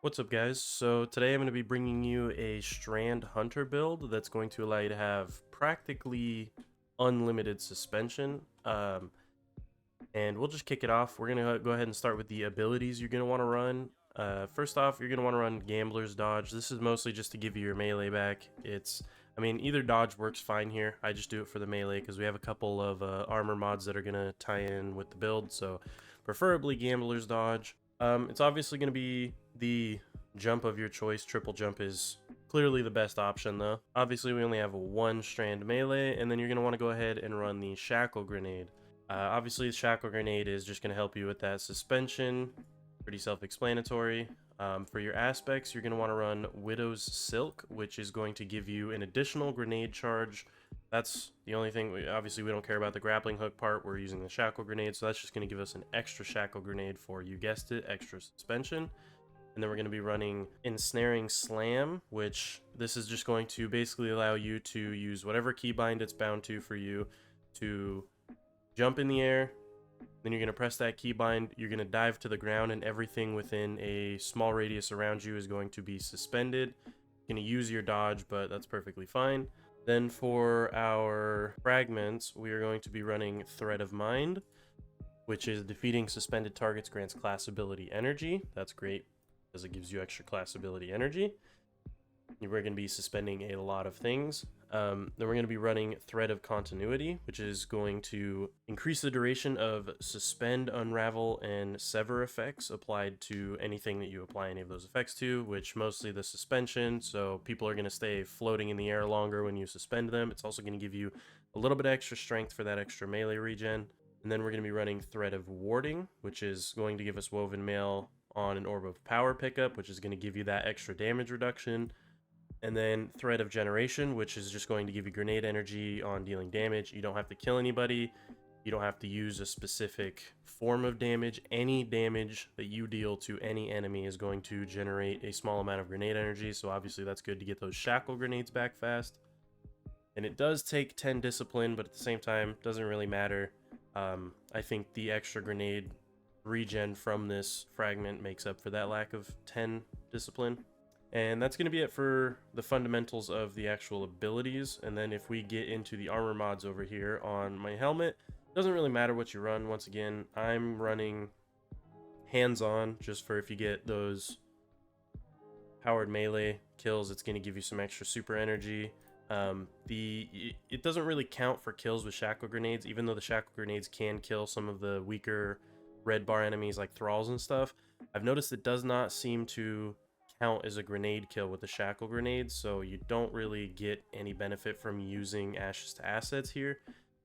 What's up, guys? So today I'm going to be bringing you a Strand Hunter build that's going to allow you to have practically unlimited suspension. And we'll just kick it off. We're going to go ahead and start with the abilities you're going to want to run. First off, you're going to want to run Gambler's Dodge. This is mostly just to give you your melee back. Either dodge works fine here. I just do it for the melee because we have a couple of armor mods that are going to tie in with the build. So preferably Gambler's Dodge. It's obviously going to be the jump of your choice. Triple jump is clearly the best option though. Obviously we only have one strand melee, and then you're going to want to go ahead and run the shackle grenade. Obviously the shackle grenade is just going to help you with that suspension. Pretty self-explanatory. For your aspects, you're going to want to run Widow's Silk, which is going to give you an additional grenade charge. That's the only thing. Obviously we don't care about the grappling hook part. We're using the shackle grenade, so that's just going to give us an extra shackle grenade for, you guessed it, extra suspension. And then we're going to be running Ensnaring Slam, which this is just going to basically allow you to use whatever keybind it's bound to for you to jump in the air. Then you're going to press that keybind, you're going to dive to the ground, and everything within a small radius around you is going to be suspended. You're going to use your dodge, but that's perfectly fine. Then for our fragments, we are going to be running Thread of Mind, which is defeating suspended targets grants class ability energy. That's great because it gives you extra class ability energy. We're going to be suspending a lot of things. Then we're going to be running Thread of Continuity, which is going to increase the duration of suspend, unravel, and sever effects applied to anything that you apply any of those effects to, which mostly the suspension, so people are going to stay floating in the air longer when you suspend them. It's also going to give you a little bit of extra strength for that extra melee regen. And then we're going to be running Thread of Warding, which is going to give us Woven Mail on an Orb of Power pickup, which is going to give you that extra damage reduction. And then Thread of Generation, which is just going to give you grenade energy on dealing damage. You don't have to kill anybody. You don't have to use a specific form of damage. Any damage that you deal to any enemy is going to generate a small amount of grenade energy. So obviously that's good to get those shackle grenades back fast. And it does take 10 discipline, but at the same time, doesn't really matter. I think the extra grenade regen from this fragment makes up for that lack of 10 discipline. And that's going to be it for the fundamentals of the actual abilities. And then if we get into the armor mods over here on my helmet, doesn't really matter what you run. Once again, I'm running hands-on just for if you get those powered melee kills, it's going to give you some extra super energy. It doesn't really count for kills with shackle grenades, even though the shackle grenades can kill some of the weaker red bar enemies like thralls and stuff. I've noticed it does not seem to count as a grenade kill with the shackle grenades, so you don't really get any benefit from using ashes to assets here.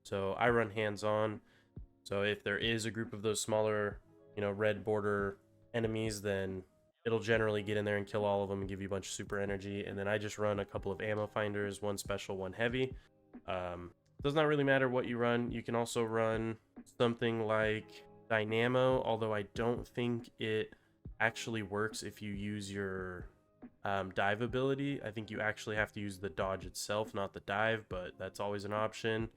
So I run hands-on, so if there is a group of those smaller, red border enemies, then it'll generally get in there and kill all of them and give you a bunch of super energy. And then I just run a couple of ammo finders, one special, one heavy. Does not really matter what you run. You can also run something like Dynamo, although I don't think it actually works if you use your dive ability. I think you actually have to use the dodge itself, not the dive, but that's always an option.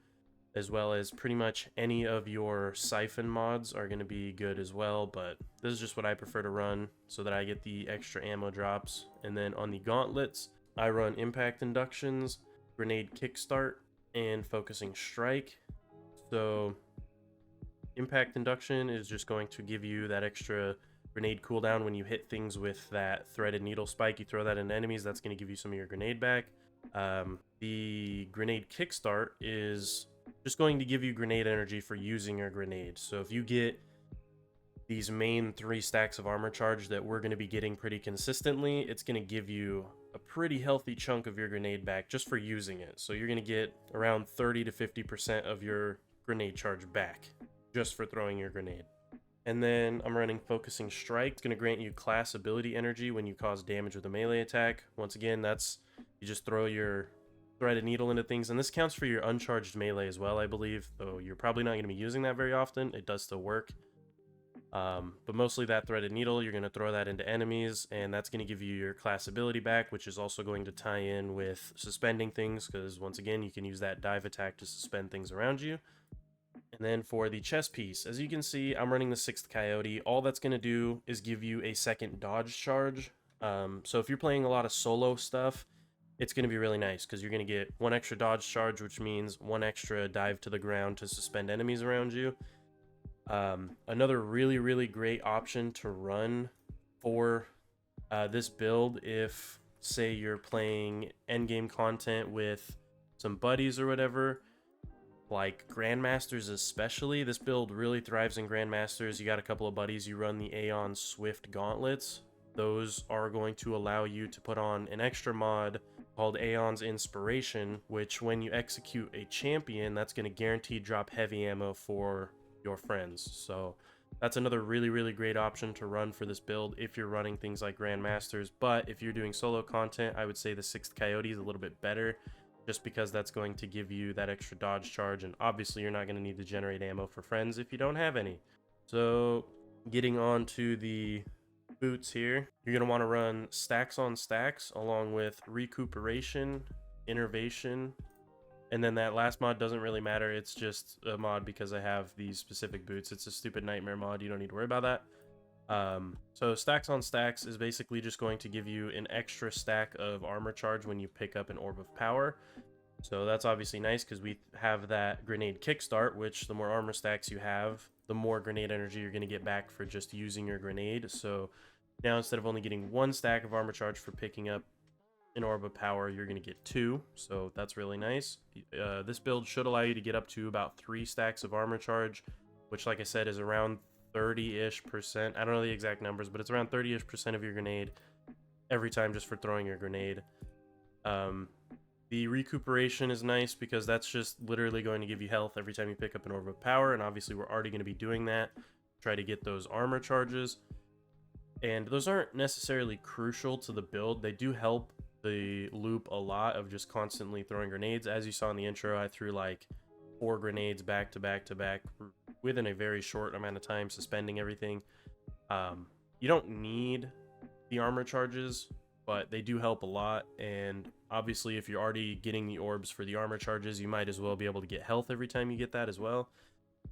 As well as pretty much any of your siphon mods are going to be good as well, but this is just what I prefer to run so that I get the extra ammo drops. And then on the gauntlets, I run impact inductions, grenade kickstart, and focusing strike. So impact induction is just going to give you that extra grenade cooldown when you hit things with that threaded needle spike. You throw that into enemies, that's going to give you some of your grenade back. The grenade kickstart is just going to give you grenade energy for using your grenade. So if you get these main 3 stacks of armor charge that we're going to be getting pretty consistently, it's going to give you a pretty healthy chunk of your grenade back just for using it. So you're going to get around 30 to 50% of your grenade charge back just for throwing your grenade. And then I'm running Focusing Strike. It's going to grant you class ability energy when you cause damage with a melee attack. Once again, that's you just throw your threaded needle into things, and this counts for your uncharged melee as well, I believe, though you're probably not going to be using that very often. It does still work. But mostly that threaded needle, you're going to throw that into enemies, and that's going to give you your class ability back, which is also going to tie in with suspending things, because once again, you can use that dive attack to suspend things around you. And then for the chest piece, as you can see, I'm running the 6th Coyote. All that's going to do is give you a second dodge charge. So if you're playing a lot of solo stuff, it's going to be really nice because you're going to get 1 extra dodge charge, which means 1 extra dive to the ground to suspend enemies around you. Another really great option to run for this build, if say you're playing endgame content with some buddies or whatever, like Grandmasters especially. This build really thrives in Grandmasters. You got a couple of buddies, you run the Aeon Swift Gauntlets. Those are going to allow you to put on an extra mod called Aeon's Inspiration, which when you execute a champion, that's going to guarantee drop heavy ammo for your friends. So that's another really great option to run for this build if you're running things like Grandmasters. But if you're doing solo content, I would say the 6th Coyote is a little bit better, just because that's going to give you that extra dodge charge, and obviously you're not going to need to generate ammo for friends if you don't have any. So getting on to the boots here, you're going to want to run stacks on stacks along with recuperation, innervation, and then that last mod doesn't really matter. It's just a mod because I have these specific boots. It's a stupid nightmare mod. You don't need to worry about that. So stacks on stacks is basically just going to give you an extra stack of armor charge when you pick up an orb of power. So that's obviously nice because we have that grenade kickstart, which the more armor stacks you have, the more grenade energy you're going to get back for just using your grenade. So now instead of only getting 1 stack of armor charge for picking up an orb of power, you're going to get 2. So that's really nice. This build should allow you to get up to about 3 stacks of armor charge, which, like I said, is around 30-ish%. I don't know the exact numbers, but it's around 30-ish% of your grenade every time just for throwing your grenade. The recuperation is nice because that's just literally going to give you health every time you pick up an orb of power, and obviously we're already going to be doing that. Try to get those armor charges, and those aren't necessarily crucial to the build. They do help the loop a lot of just constantly throwing grenades. As you saw in the intro, I threw like 4 grenades back to back to back within a very short amount of time, suspending everything. You don't need the armor charges, but they do help a lot. And obviously if you're already getting the orbs for the armor charges, you might as well be able to get health every time you get that as well.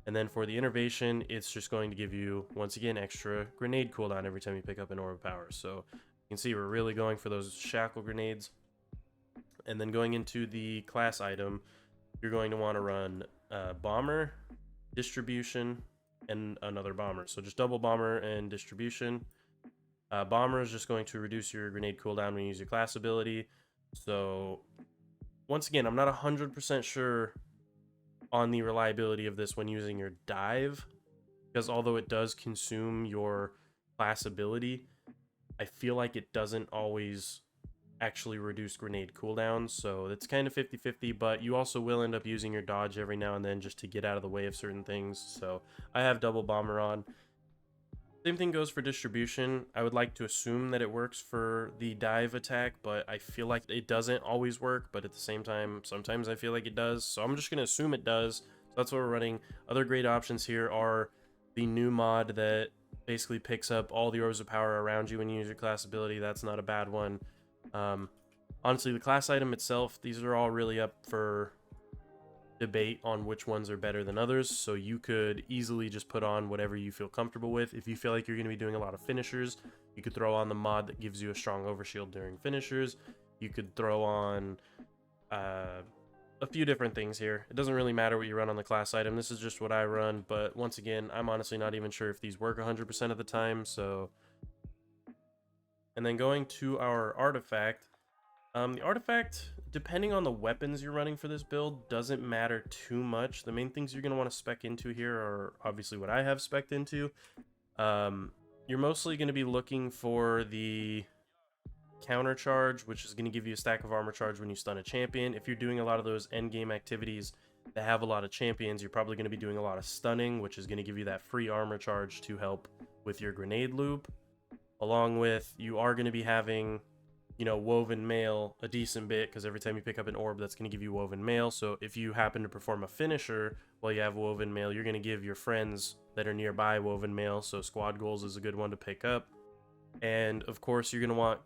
And then for the innervation, it's just going to give you, once again, extra grenade cooldown every time you pick up an orb of power. So you can see we're really going for those shackle grenades. And then going into the class item, you're going to want to run bomber, distribution, and another bomber. So just double bomber and distribution. Bomber is just going to reduce your grenade cooldown when you use your class ability. So once again, I'm not 100% sure on the reliability of this when using your dive, because although it does consume your class ability, I feel like it doesn't always actually reduce grenade cooldowns. So it's kind of 50-50, but you also will end up using your dodge every now and then just to get out of the way of certain things. So I have double bomber on. Same thing goes for distribution. I would like to assume that it works for the dive attack, but I feel like it doesn't always work, but at the same time, sometimes I feel like it does. So I'm just going to assume it does. So that's what we're running. Other great options here are the new mod that basically picks up all the orbs of power around you when you use your class ability. That's not a bad one. Honestly, the class item itself, these are all really up for debate on which ones are better than others, so you could easily just put on whatever you feel comfortable with. If you feel like you're going to be doing a lot of finishers, you could throw on the mod that gives you a strong overshield during finishers. You could throw on a few different things here. It doesn't really matter what you run on the class item. This is just what I run, but once again, I'm honestly not even sure if these work 100% of the time. So, and then going to our artifact, the artifact, depending on the weapons you're running for this build, doesn't matter too much. The main things you're going to want to spec into here are obviously what I have spec'd into. You're mostly going to be looking for the counter charge, which is going to give you a stack of armor charge when you stun a champion. If you're doing a lot of those end game activities, that have a lot of champions, you're probably going to be doing a lot of stunning, which is going to give you that free armor charge to help with your grenade loop. Along with, you are going to be having, you know, woven mail a decent bit, because every time you pick up an orb, that's going to give you woven mail. So if you happen to perform a finisher while you have woven mail, you're going to give your friends that are nearby woven mail. So squad goals is a good one to pick up. And of course, you're going to want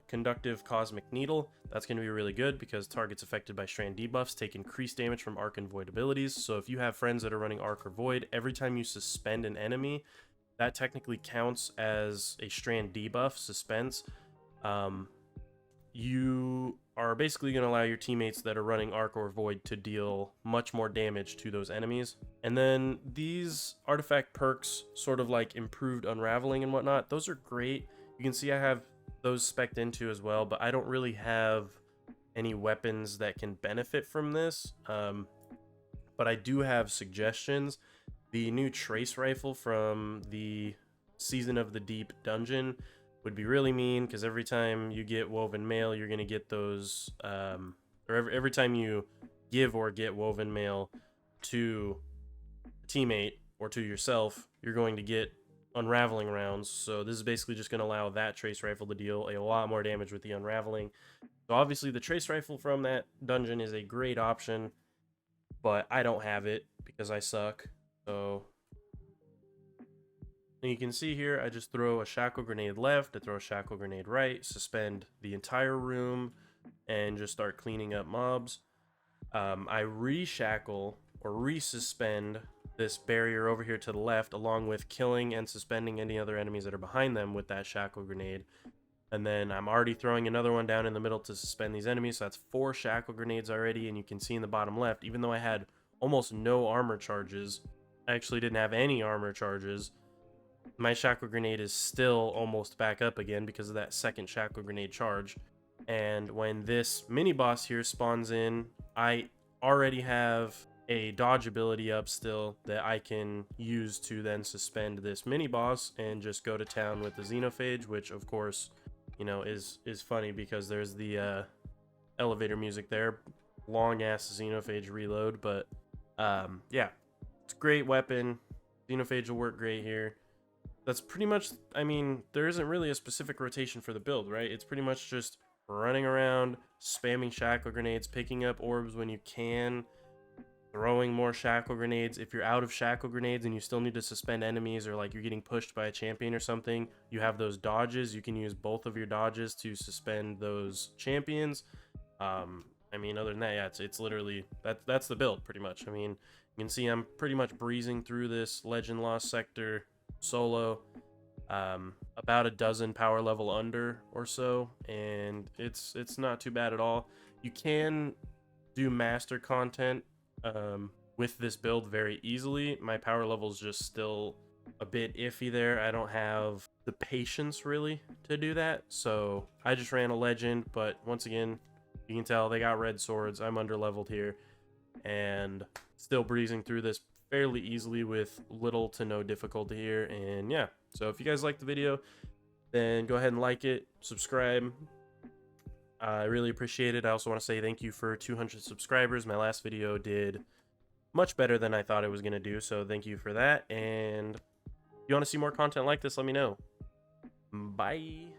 conductive cosmic needle. That's going to be really good because targets affected by strand debuffs take increased damage from arc and void abilities. So if you have friends that are running arc or void, every time you suspend an enemy, that technically counts as a strand debuff suspense. You are basically going to allow your teammates that are running arc or void to deal much more damage to those enemies. And then these artifact perks, sort of like improved unraveling and whatnot, those are great. You can see I have those spec'd into as well, but I don't really have any weapons that can benefit from this. But I do have suggestions. The new trace rifle from the Season of the Deep dungeon would be really mean, because every time you get woven mail, you're going to get those, or every time you give or get woven mail to a teammate or to yourself, you're going to get unraveling rounds. So this is basically just going to allow that trace rifle to deal a lot more damage with the unraveling. So obviously the trace rifle from that dungeon is a great option, but I don't have it because I suck. So and you can see here, I just throw a shackle grenade left, I throw a shackle grenade right, suspend the entire room, and just start cleaning up mobs. I reshackle or resuspend this barrier over here to the left, along with killing and suspending any other enemies that are behind them with that shackle grenade. And then I'm already throwing another one down in the middle to suspend these enemies, so that's 4 shackle grenades already. And you can see in the bottom left, even though I had almost no armor charges, I actually didn't have any armor charges, my shackle grenade is still almost back up again because of that second shackle grenade charge. And when this mini boss here spawns in, I already have a dodge ability up still that I can use to then suspend this mini boss and just go to town with the xenophage, which of course, you know, is funny because there's the elevator music there, long ass xenophage reload. But yeah, it's a great weapon. Xenophage will work great here. That's pretty much, I mean, there isn't really a specific rotation for the build, right? It's pretty much just running around, spamming shackle grenades, picking up orbs when you can, throwing more shackle grenades. If you're out of shackle grenades and you still need to suspend enemies, or like you're getting pushed by a champion or something, you have those dodges. You can use both of your dodges to suspend those champions. I mean, other than that, yeah, it's literally, that's the build pretty much. I mean, you can see I'm pretty much breezing through this Legend Lost sector solo, about a dozen power level under or so, and it's not too bad at all. You can do master content with this build very easily. My power level is just still a bit iffy there. I don't have the patience really to do that, so I just ran a legend. But once again, you can tell they got red swords. I'm under leveled here and still breezing through this fairly easily with little to no difficulty here. And yeah, so if you guys like the video, then go ahead and like it, subscribe. I really appreciate it. I also want to say thank you for 200 subscribers. My last video did much better than I thought it was going to do, so thank you for that. And if you want to see more content like this, let me know. Bye.